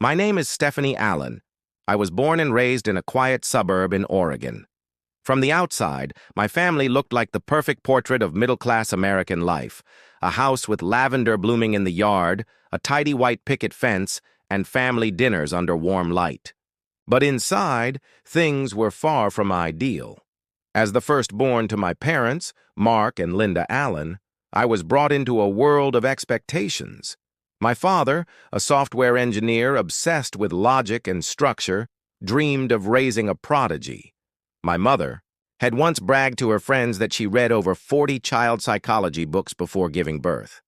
My name is Stephanie Allen. I was born and raised in a quiet suburb in Oregon. From the outside, my family looked like the perfect portrait of middle-class American life. A house with lavender blooming in the yard, a tidy white picket fence, and family dinners under warm light. But inside, things were far from ideal. As the firstborn to my parents, Mark and Linda Allen, I was brought into a world of expectations. My father, a software engineer obsessed with logic and structure, dreamed of raising a prodigy. My mother had once bragged to her friends that she read over 40 child psychology books before giving birth.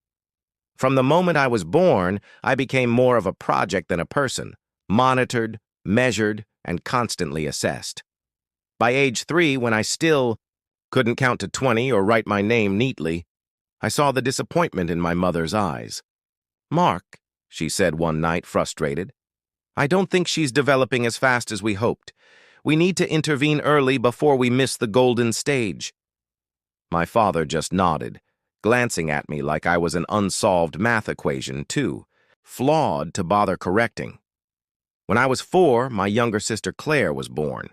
From the moment I was born, I became more of a project than a person, monitored, measured, and constantly assessed. By age 3, when I still couldn't count to 20 or write my name neatly, I saw the disappointment in my mother's eyes. "Mark," she said one night, frustrated, "I don't think she's developing as fast as we hoped. We need to intervene early before we miss the golden stage." My father just nodded, glancing at me like I was an unsolved math equation, too flawed to bother correcting. When I was 4, my younger sister Claire was born.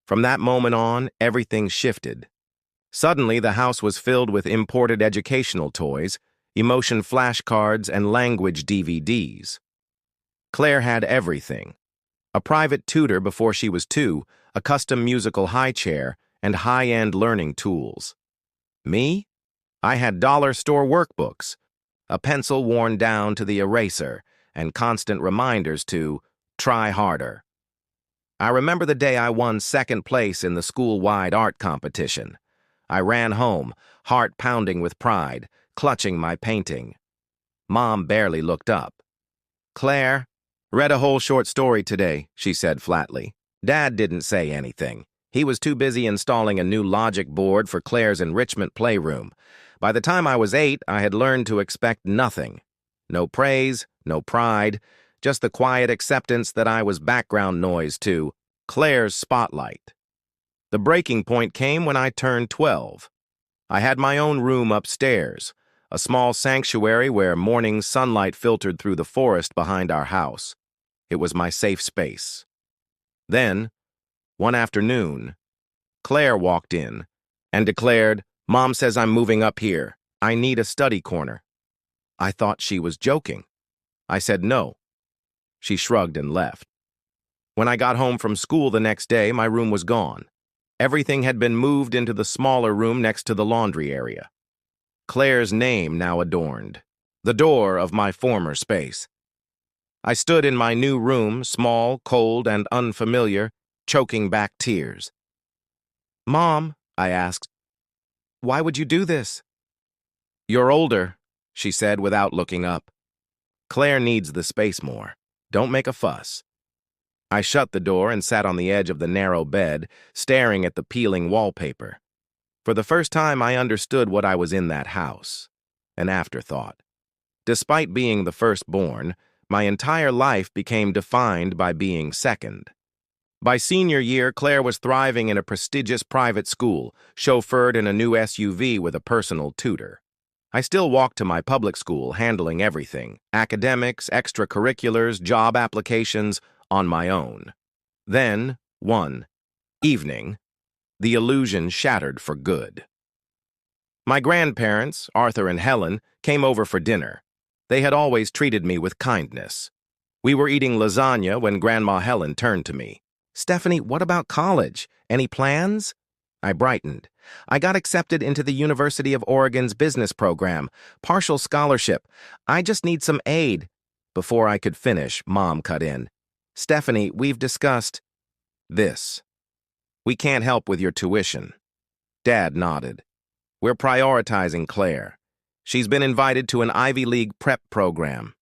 From that moment on, everything shifted. Suddenly, the house was filled with imported educational toys, emotion flashcards, and language DVDs. Claire had everything. A private tutor before she was 2, a custom musical high chair, and high-end learning tools. Me? I had dollar store workbooks, a pencil worn down to the eraser, and constant reminders to try harder. I remember the day I won 2nd place in the school-wide art competition. I ran home, heart pounding with pride, clutching my painting. Mom barely looked up. "Claire, read a whole short story today," she said flatly. Dad didn't say anything. He was too busy installing a new logic board for Claire's enrichment playroom. By the time I was 8, I had learned to expect nothing. No praise, no pride, just the quiet acceptance that I was background noise to Claire's spotlight. The breaking point came when I turned 12. I had my own room upstairs, a small sanctuary where morning sunlight filtered through the forest behind our house. It was my safe space. Then, one afternoon, Claire walked in and declared, "Mom says I'm moving up here. I need a study corner." I thought she was joking. I said no. She shrugged and left. When I got home from school the next day, my room was gone. Everything had been moved into the smaller room next to the laundry area. Claire's name now adorned the door of my former space. I stood in my new room, small, cold, and unfamiliar, choking back tears. "Mom," I asked, "why would you do this?" "You're older," she said without looking up. "Claire needs the space more. Don't make a fuss." I shut the door and sat on the edge of the narrow bed, staring at the peeling wallpaper. For the first time, I understood what I was in that house. An afterthought. Despite being the firstborn, my entire life became defined by being second. By senior year, Claire was thriving in a prestigious private school, chauffeured in a new SUV with a personal tutor. I still walked to my public school, handling everything, academics, extracurriculars, job applications, on my own. Then, one evening, the illusion shattered for good. My grandparents, Arthur and Helen, came over for dinner. They had always treated me with kindness. We were eating lasagna when Grandma Helen turned to me. "Stephanie, what about college? Any plans?" I brightened. "I got accepted into the University of Oregon's business program, partial scholarship. I just need some aid." Before I could finish, Mom cut in. "Stephanie, we've discussed this. We can't help with your tuition." Dad nodded. "We're prioritizing Claire. She's been invited to an Ivy League prep program.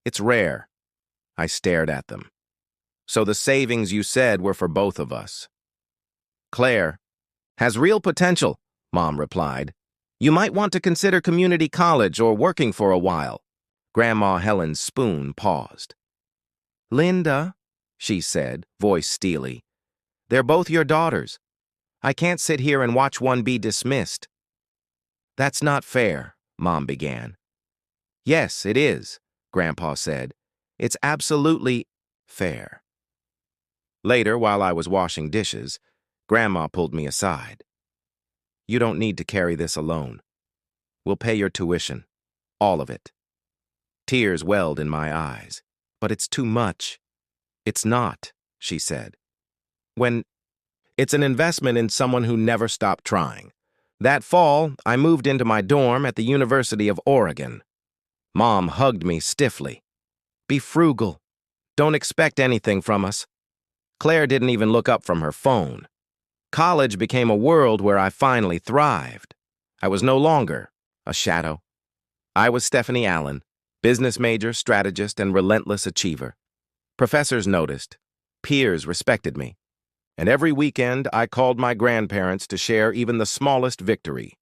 It's rare." I stared at them. "So the savings you said were for both of us." "Claire has real potential," Mom replied. "You might want to consider community college or working for a while." Grandma Helen's spoon paused. "Linda," she said, voice steely, "they're both your daughters. I can't sit here and watch one be dismissed." "That's not fair," Mom began. "Yes, it is," Grandpa said. "It's absolutely fair. Later, while I was washing dishes, Grandma pulled me aside. "You don't need to carry this alone. We'll pay your tuition. All of it." Tears welled in my eyes. "But it's too much." "It's not," she said. "When it's an investment in someone who never stopped trying." That fall, I moved into my dorm at the University of Oregon. Mom hugged me stiffly. "Be frugal. Don't expect anything from us." Claire didn't even look up from her phone. College became a world where I finally thrived. I was no longer a shadow. I was Stephanie Allen, business major, strategist, and relentless achiever. Professors noticed. Peers respected me. And every weekend, I called my grandparents to share even the smallest victory.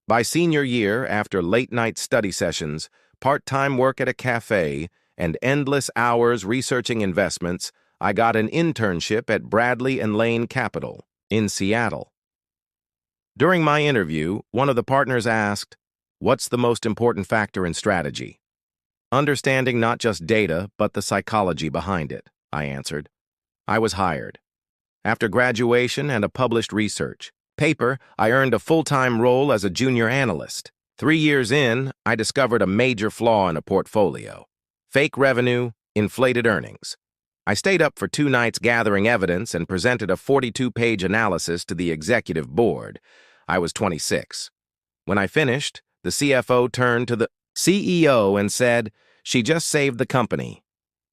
By senior year, after late-night study sessions, part-time work at a cafe, and endless hours researching investments, I got an internship at Bradley and Lane Capital in Seattle. During my interview, one of the partners asked, "What's the most important factor in strategy?" "Understanding not just data, but the psychology behind it," I answered. I was hired. After graduation and a published research paper, I earned a full-time role as a junior analyst. 3 years in, I discovered a major flaw in a portfolio: fake revenue, inflated earnings. I stayed up for 2 nights gathering evidence and presented a 42-page analysis to the executive board. I was 26. When I finished, the CFO turned to the CEO and said, "She just saved the company."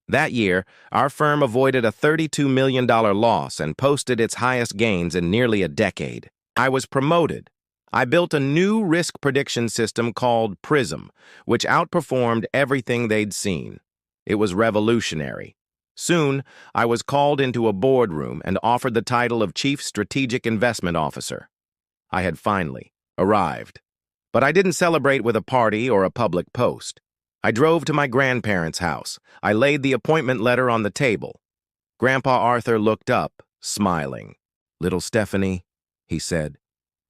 That year, our firm avoided a $32 million loss and posted its highest gains in nearly a decade. I was promoted. I built a new risk prediction system called Prism, which outperformed everything they'd seen. It was revolutionary. Soon, I was called into a boardroom and offered the title of Chief Strategic Investment Officer. I had finally arrived. But I didn't celebrate with a party or a public post. I drove to my grandparents' house. I laid the appointment letter on the table. Grandpa Arthur looked up, smiling. "Little Stephanie," he said,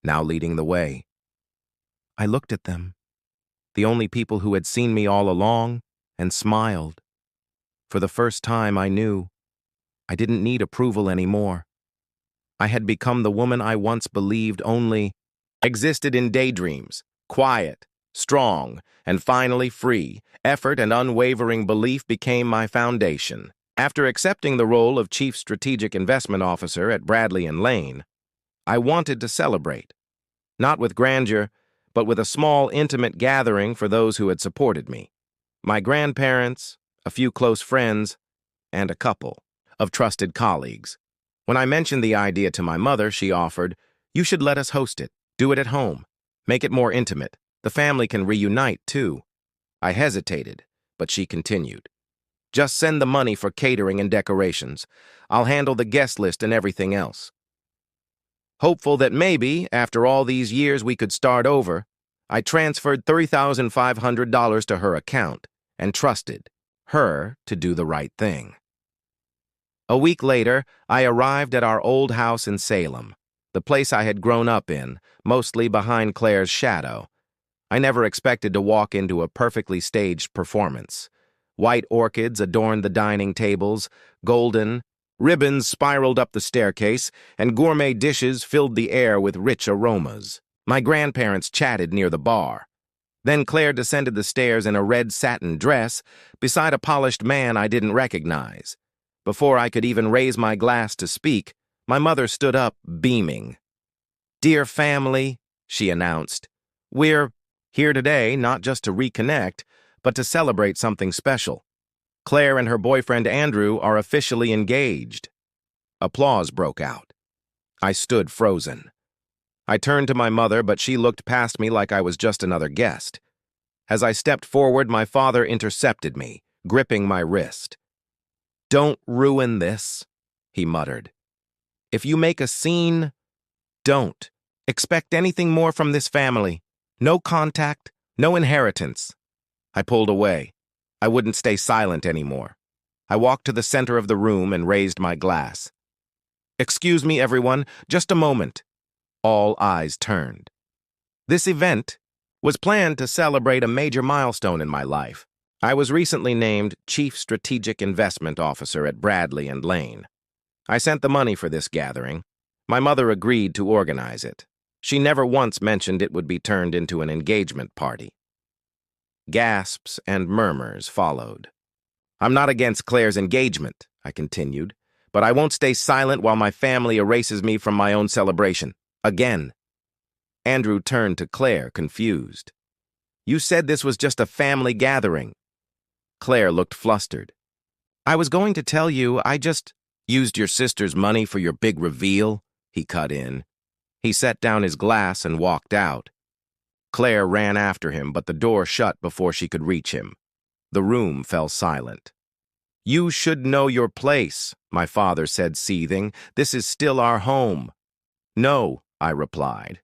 now leading the way. I looked at them, the only people who had seen me all along, and smiled. For the first time, I knew I didn't need approval anymore. I had become the woman I once believed only existed in daydreams, quiet, strong, and finally free. Effort and unwavering belief became my foundation. After accepting the role of Chief Strategic Investment Officer at Bradley and Lane, I wanted to celebrate. Not with grandeur, but with a small, intimate gathering for those who had supported me. My grandparents, a few close friends, and a couple of trusted colleagues. When I mentioned the idea to my mother, she offered, "You should let us host it. Do it at home. Make it more intimate. The family can reunite, too." I hesitated, but she continued. "Just send the money for catering and decorations. I'll handle the guest list and everything else." Hopeful that maybe, after all these years, we could start over, I transferred $3,500 to her account and trusted her to do the right thing. A week later, I arrived at our old house in Salem, the place I had grown up in, mostly behind Claire's shadow. I never expected to walk into a perfectly staged performance. White orchids adorned the dining tables, golden ribbons spiraled up the staircase, and gourmet dishes filled the air with rich aromas. My grandparents chatted near the bar. Then Claire descended the stairs in a red satin dress beside a polished man I didn't recognize. Before I could even raise my glass to speak, my mother stood up, beaming. "Dear family," she announced, "we're here today not just to reconnect, but to celebrate something special. Claire and her boyfriend Andrew are officially engaged." Applause broke out. I stood frozen. I turned to my mother, but she looked past me like I was just another guest. As I stepped forward, my father intercepted me, gripping my wrist. "Don't ruin this," he muttered. "If you make a scene, don't expect anything more from this family. No contact, no inheritance." I pulled away. I wouldn't stay silent anymore. I walked to the center of the room and raised my glass. "Excuse me, everyone, just a moment." All eyes turned. This event was planned to celebrate a major milestone in my life. I was recently named Chief Strategic Investment Officer at Bradley and Lane. I sent the money for this gathering. My mother agreed to organize it. She never once mentioned it would be turned into an engagement party. Gasps and murmurs followed. I'm not against Claire's engagement, I continued, but I won't stay silent while my family erases me from my own celebration. Again. Andrew turned to Claire, confused. You said this was just a family gathering. Claire looked flustered. I was going to tell you, I just used your sister's money for your big reveal, he cut in. He set down his glass and walked out. Claire ran after him, but the door shut before she could reach him. The room fell silent. You should know your place, my father said, seething. This is still our home. No, I replied.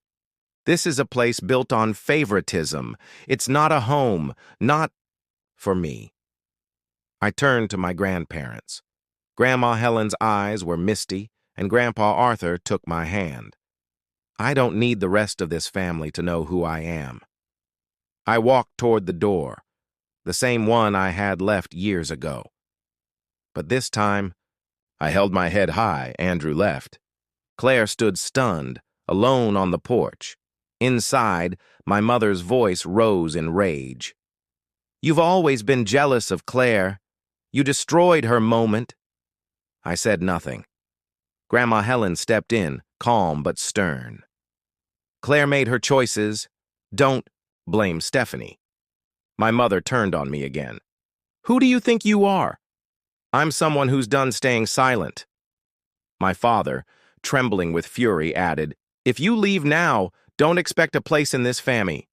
This is a place built on favoritism. It's not a home, not for me. I turned to my grandparents. Grandma Helen's eyes were misty, and Grandpa Arthur took my hand. I don't need the rest of this family to know who I am. I walked toward the door, the same one I had left years ago. But this time, I held my head high. Andrew left. Claire stood stunned, alone on the porch. Inside, my mother's voice rose in rage. You've always been jealous of Claire. You destroyed her moment. I said nothing. Grandma Helen stepped in, calm but stern. Claire made her choices. Don't blame Stephanie. My mother turned on me again. Who do you think you are? I'm someone who's done staying silent. My father, trembling with fury, added, If you leave now, don't expect a place in this family.